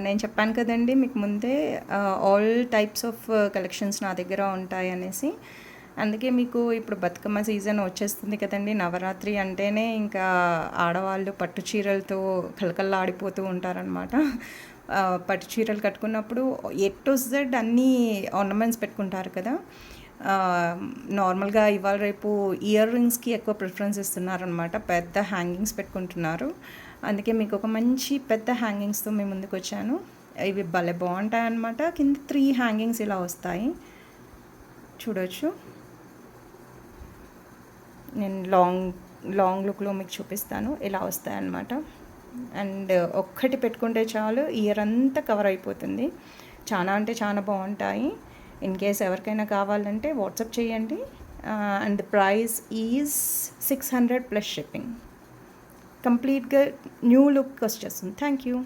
నేను చెప్పాను కదండి మీకు ముందే, ఆల్ టైప్స్ ఆఫ్ కలెక్షన్స్ నా దగ్గర ఉంటాయి అనేసి. అందుకే మీకు ఇప్పుడు బతుకమ్మ సీజన్ వచ్చేస్తుంది కదండి. నవరాత్రి అంటేనే ఇంకా ఆడవాళ్ళు పట్టు చీరలతో కలకల్లాడిపోతూ ఉంటారనమాట. పట్టు చీరలు కట్టుకున్నప్పుడు ఎ టు జెడ్ అన్నీ ఆర్నమెంట్స్ పెట్టుకుంటారు కదా. నార్మల్గా ఇవాళ రేపు ఇయర్ రింగ్స్కి ఎక్కువ ప్రిఫరెన్స్ ఇస్తున్నారనమాట. పెద్ద హ్యాంగింగ్స్ పెట్టుకుంటున్నారు. అందుకే మీకు ఒక మంచి పెద్ద హ్యాంగింగ్స్తో మేము ముందుకు వచ్చాను. ఇవి భలే బాగుంటాయి అన్నమాట. కింద 3 హ్యాంగింగ్స్ ఇలా వస్తాయి, చూడొచ్చు. నేను లాంగ్ లుక్లో మీకు చూపిస్తాను. ఇలా వస్తాయన్నమాట. అండ్ ఒక్కటి పెట్టుకుంటే చాలు, ఇయర్ అంతా కవర్ అయిపోతుంది. చాలా అంటే చాలా బాగుంటాయి. ఇన్ కేస్ ఎవరికైనా కావాలంటే వాట్సాప్ చేయండి. And price is 600 plus shipping. కంప్లీట్గా న్యూ లుక్ వచ్చేస్తుంది. Thank you.